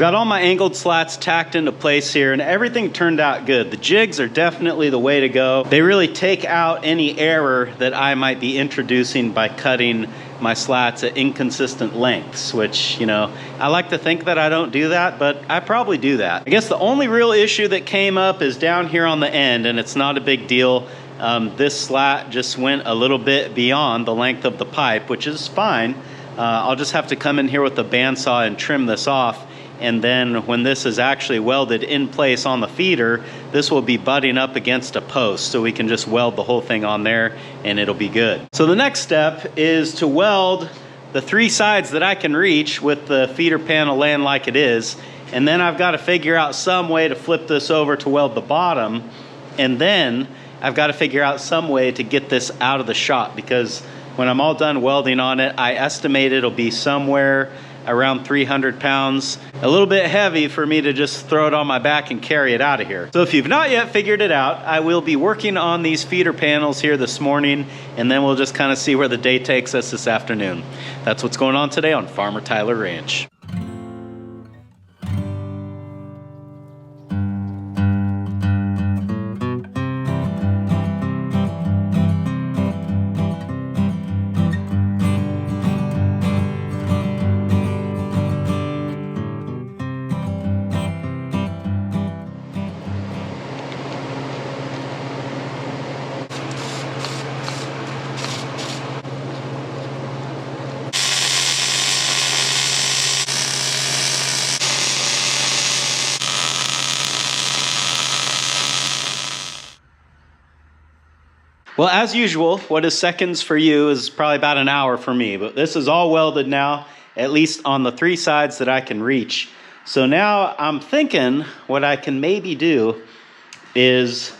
got all my angled slats tacked into place here, and everything turned out good. The jigs are definitely the way to go. They really take out any error that I might be introducing by cutting my slats at inconsistent lengths, which, you know, I like to think that I don't do that, but I probably do that. I guess the only real issue that came up is down here on the end, and it's not a big deal. This slat just went a little bit beyond the length of the pipe, which is fine. I'll just have to come in here with the bandsaw and trim this off. And then when this is actually welded in place on the feeder, this will be butting up against a post, so we can just weld the whole thing on there and it'll be good. So the next step is to weld the 3 sides that I can reach with the feeder panel laying like it is. And then I've got to figure out some way to flip this over to weld the bottom. And then I've got to figure out some way to get this out of the shop, because when I'm all done welding on it, I estimate it'll be somewhere around 300 pounds. A little bit heavy for me to just throw it on my back and carry it out of here. So if you've not yet figured it out, I will be working on these feeder panels here this morning, and then we'll just kind of see where the day takes us this afternoon. That's what's going on today on Farmer Tyler Ranch. Well, as usual, what is seconds for you is probably about an hour for me, but this is all welded now, at least on the 3 sides that I can reach. So now I'm thinking what I can maybe do is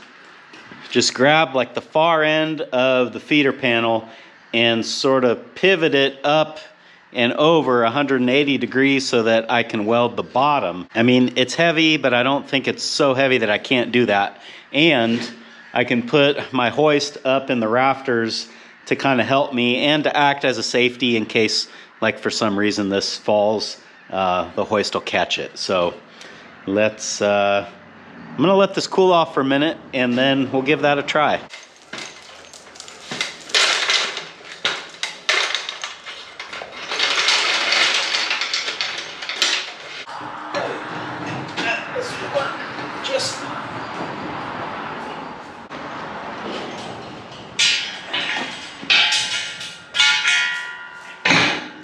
just grab like the far end of the feeder panel and sort of pivot it up and over 180 degrees so that I can weld the bottom. I mean, it's heavy, but I don't think it's so heavy that I can't do that. And I can put my hoist up in the rafters to kind of help me and to act as a safety in case, like, for some reason this falls, the hoist will catch it. So let's, I'm gonna let this cool off for a minute and then we'll give that a try.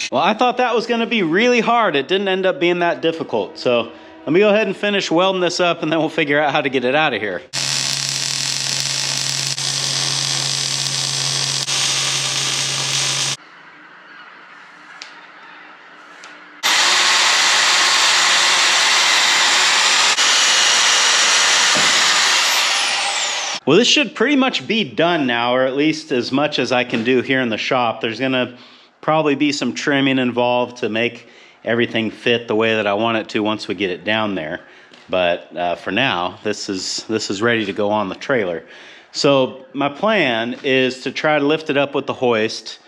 Well, I thought that was going to be really hard. It didn't end up being that difficult. So let me go ahead and finish welding this up, and then we'll figure out how to get it out of here. Well, this should pretty much be done now, or at least as much as I can do here in the shop. There's going to probably be some trimming involved to make everything fit the way that I want it to once we get it down there. But for now, this is ready to go on the trailer. So my plan is to try to lift it up with the hoist,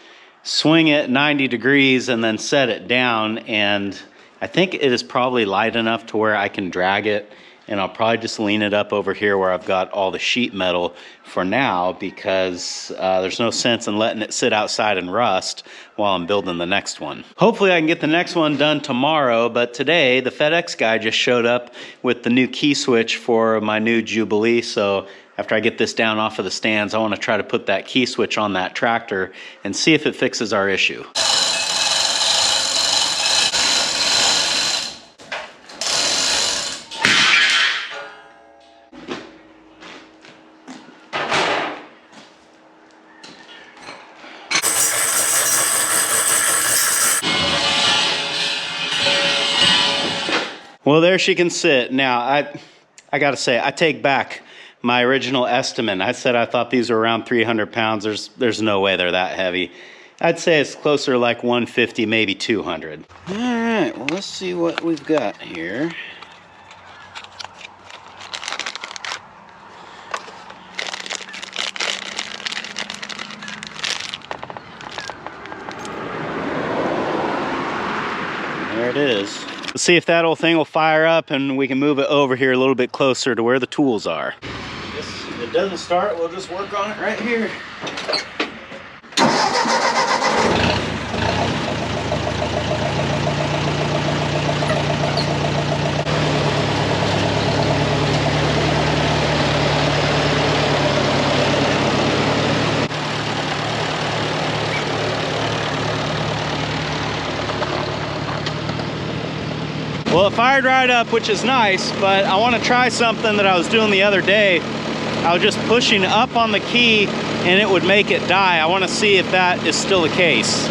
swing it 90 degrees, and then set it down. And I think it is probably light enough to where I can drag it. And I'll probably just lean it up over here where I've got all the sheet metal for now, because there's no sense in letting it sit outside and rust while I'm building the next one. Hopefully I can get the next one done tomorrow, but today the FedEx guy just showed up with the new key switch for my new Jubilee. So after I get this down off of the stands, I want to try to put that key switch on that tractor and see if it fixes our issue. Well, there she can sit. Now, I gotta say, I take back my original estimate. I said I thought these were around 300 pounds. There's no way they're that heavy. I'd say it's closer to like 150, maybe 200. All right, well, let's see what we've got here. There it is. Let's see if that old thing will fire up and we can move it over here a little bit closer to where the tools are. If it doesn't start, we'll just work on it right here. Well, it fired right up, which is nice, but I want to try something that I was doing the other day. I was just pushing up on the key and it would make it die. I want to see if that is still the case.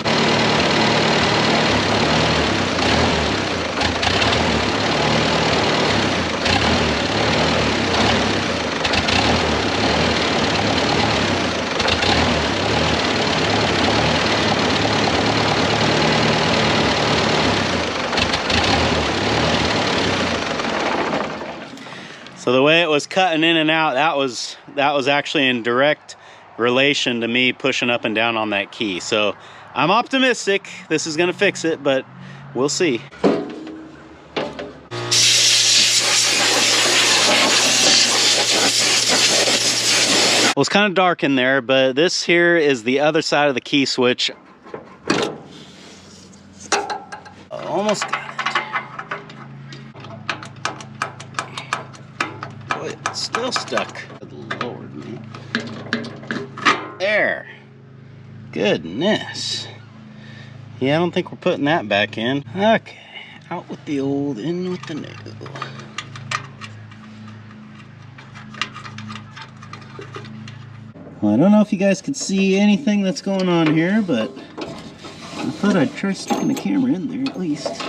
So the way it was cutting in and out, that was actually in direct relation to me pushing up and down on that key. So I'm optimistic this is gonna fix it, but we'll see. Well, it's kind of dark in there, but this here is the other side of the key switch. Almost got it. Boy, it's still stuck. Good Lord, man. There. Goodness. Yeah, I don't think we're putting that back in. Okay. Out with the old, in with the new. Well, I don't know if you guys could see anything that's going on here, but I thought I'd try sticking the camera in there at least.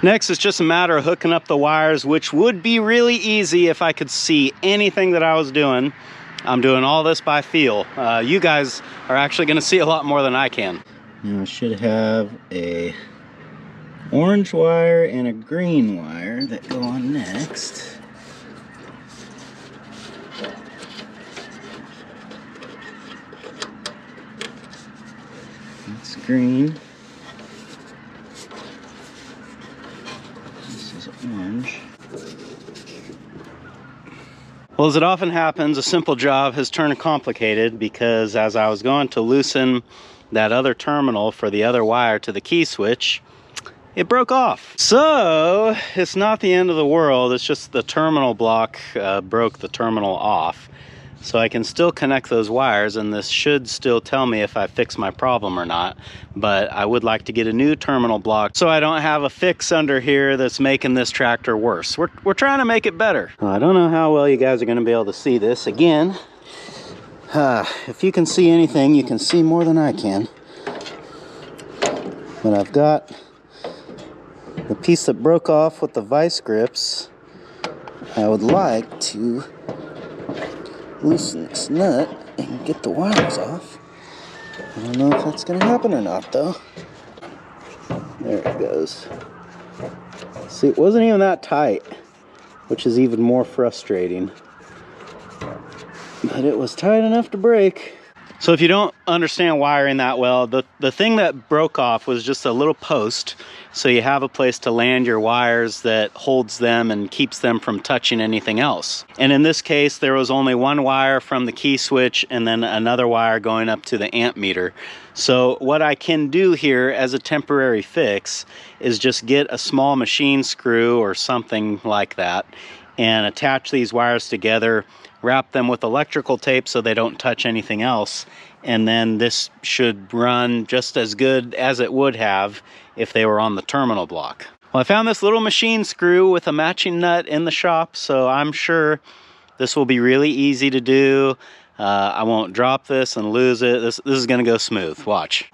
Next, it's just a matter of hooking up the wires, which would be really easy if I could see anything that I was doing. I'm doing all this by feel. You guys are actually going to see a lot more than I can. Now I should have a orange wire and a green wire that go on next. That's green. This is orange. Well, as it often happens, a simple job has turned complicated because as I was going to loosen that other terminal for the other wire to the key switch, it broke off. So it's not the end of the world, it's just the terminal block broke the terminal off. So I can still connect those wires and this should still tell me if I fix my problem or not. But I would like to get a new terminal block so I don't have a fix under here that's making this tractor worse. We're trying to make it better. Well, I don't know how well you guys are gonna be able to see this. Again, if you can see anything, you can see more than I can. But I've got the piece that broke off with the vice grips. I would like to loosen this nut and get the wires off. I don't know if that's gonna happen or not though. There it goes. See, it wasn't even that tight, which is even more frustrating. But it was tight enough to break. So if you don't understand wiring that well, the thing that broke off was just a little post. So you have a place to land your wires that holds them and keeps them from touching anything else. And in this case, there was only one wire from the key switch and then another wire going up to the amp meter. So what I can do here as a temporary fix is just get a small machine screw or something like that and attach these wires together, wrap them with electrical tape so they don't touch anything else, and then this should run just as good as it would have if they were on the terminal block. Well, I found this little machine screw with a matching nut in the shop, so I'm sure this will be really easy to do. I won't drop this and lose it. This is gonna go smooth, watch.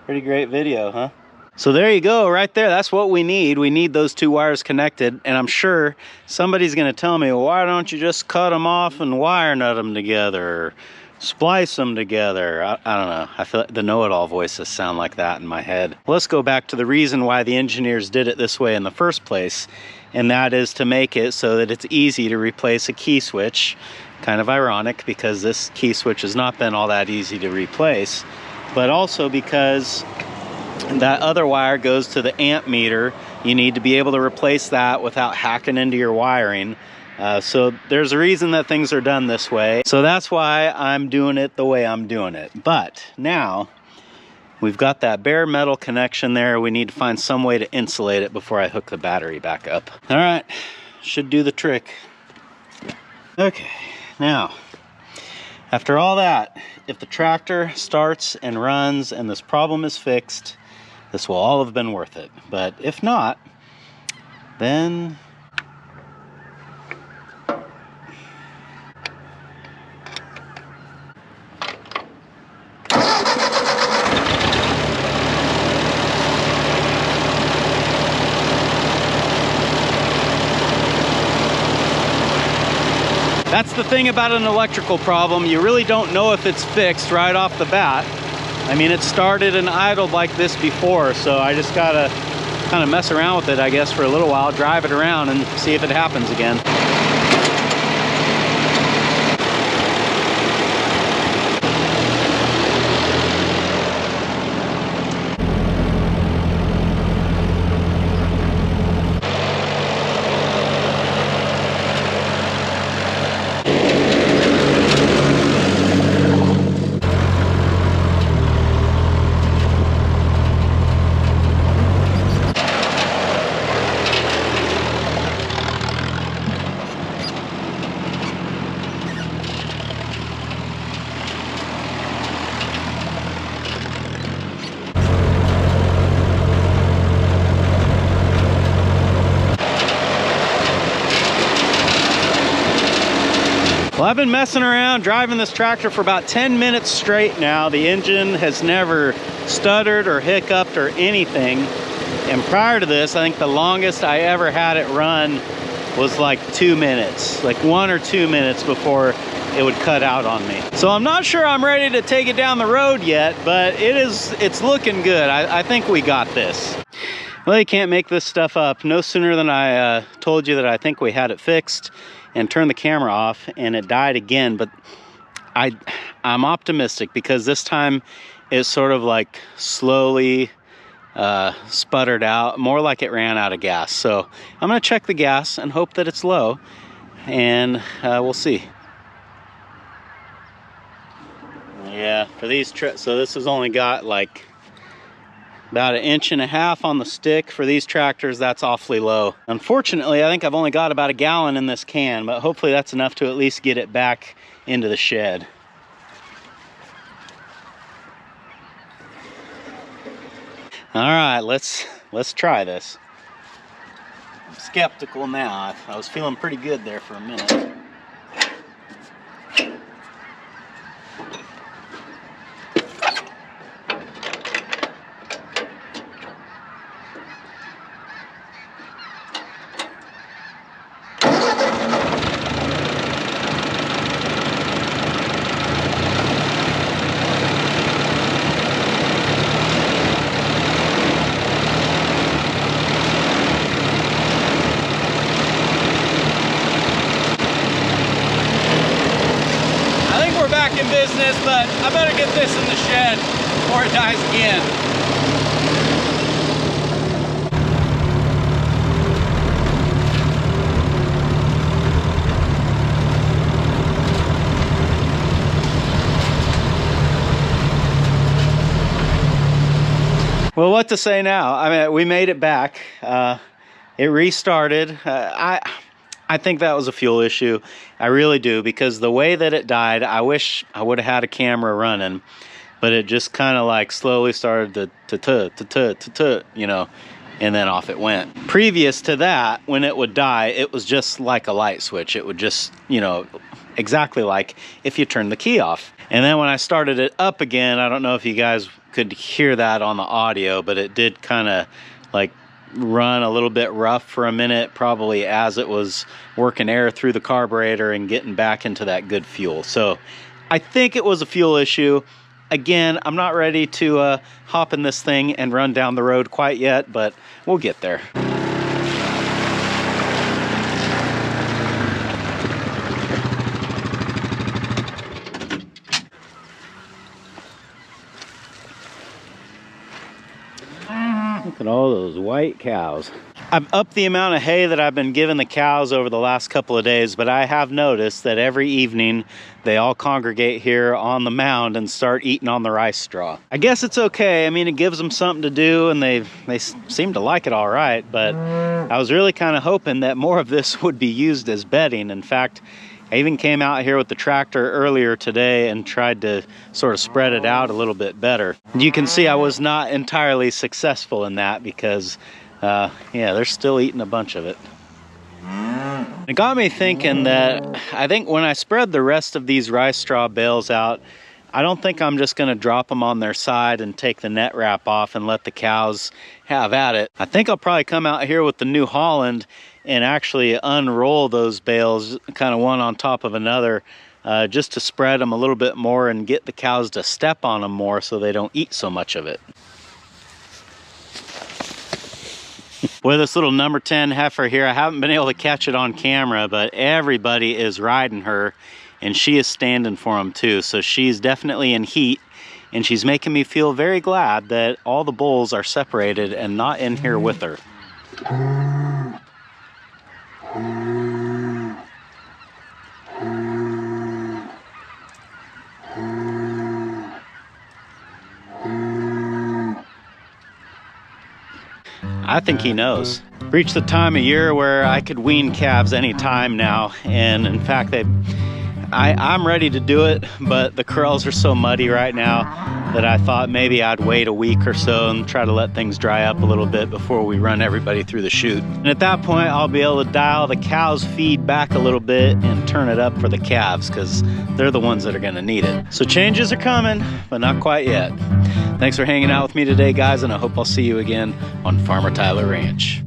Pretty great video, huh? So there you go, right there. That's what we need. We need those two wires connected, and I'm sure somebody's gonna tell me, well, why don't you just cut them off and wire nut them together? splice them together. I don't know. I feel like the know-it-all voices sound like that in my head. Let's go back to the reason why the engineers did it this way in the first place, and that is to make it so that it's easy to replace a key switch. Kind of ironic because this key switch has not been all that easy to replace, but also because that other wire goes to the amp meter. You need to be able to replace that without hacking into your wiring. So there's a reason that things are done this way. So that's why I'm doing it the way I'm doing it. But now we've got that bare metal connection there. We need to find some way to insulate it before I hook the battery back up. All right, should do the trick. Okay, now, after all that, if the tractor starts and runs and this problem is fixed, this will all have been worth it. But if not, then that's the thing about an electrical problem. You really don't know if it's fixed right off the bat. I mean, it started and idled like this before, so I just gotta kind of mess around with it, I guess, for a little while, drive it around and see if it happens again. Well, I've been messing around driving this tractor for about 10 minutes straight now. The engine has never stuttered or hiccuped or anything. And prior to this, I think the longest I ever had it run was like 2 minutes, like 1 or 2 minutes before it would cut out on me. So I'm not sure I'm ready to take it down the road yet, but it's looking good. I think we got this. Well, you can't make this stuff up. No sooner than I told you that I think we had it fixed and turned the camera off, and it died again. But I'm optimistic because this time it sort of like slowly sputtered out, more like it ran out of gas. So I'm gonna check the gas and hope that it's low, and we'll see. Yeah, for these trips, so this has only got like about 1.5 inches on the stick. For these tractors, that's awfully low. Unfortunately, I think I've only got about 1 gallon in this can, but hopefully that's enough to at least get it back into the shed. All right, let's try this. I'm skeptical now. I was feeling pretty good there for a minute. In business, but I better get this in the shed before it dies again. Well, what to say now? I mean, we made it back. It restarted. I think that was a fuel issue. I really do, because the way that it died, I wish I would have had a camera running, but it just kind of like slowly started to you know, and then off it went. Previous to that, when it would die, it was just like a light switch. It would just, you know, exactly like if you turn the key off. And then when I started it up again, I don't know if you guys could hear that on the audio, but it did kind of like run a little bit rough for a minute, probably as it was working air through the carburetor and getting back into that good fuel. So I think it was a fuel issue. Again, I'm not ready to hop in this thing and run down the road quite yet, but we'll get there. Look at all those white cows. I've upped the amount of hay that I've been giving the cows over the last couple of days, but I have noticed that every evening they all congregate here on the mound and start eating on the rice straw. I guess it's okay. I mean, it gives them something to do, and they seem to like it all right, but I was really kind of hoping that more of this would be used as bedding. In fact, I even came out here with the tractor earlier today and tried to sort of spread it out a little bit better. You can see I was not entirely successful in that because, yeah, they're still eating a bunch of it. It got me thinking that I think when I spread the rest of these rice straw bales out, I don't think I'm just going to drop them on their side and take the net wrap off and let the cows have at it. I think I'll probably come out here with the New Holland and actually unroll those bales kind of one on top of another, just to spread them a little bit more and get the cows to step on them more so they don't eat so much of it. With this little number 10 heifer here, I haven't been able to catch it on camera, but everybody is riding her and she is standing for them too. So she's definitely in heat, and she's making me feel very glad that all the bulls are separated and not in here with her. I think he knows. Reached the time of year where I could wean calves any time now, and in fact I'm ready to do it, but the corrals are so muddy right now that I thought maybe I'd wait a week or so and try to let things dry up a little bit before we run everybody through the chute. And at that point, I'll be able to dial the cows' feed back a little bit and turn it up for the calves, because they're the ones that are gonna need it. So changes are coming, but not quite yet. Thanks for hanging out with me today, guys, and I hope I'll see you again on Farmer Tyler Ranch.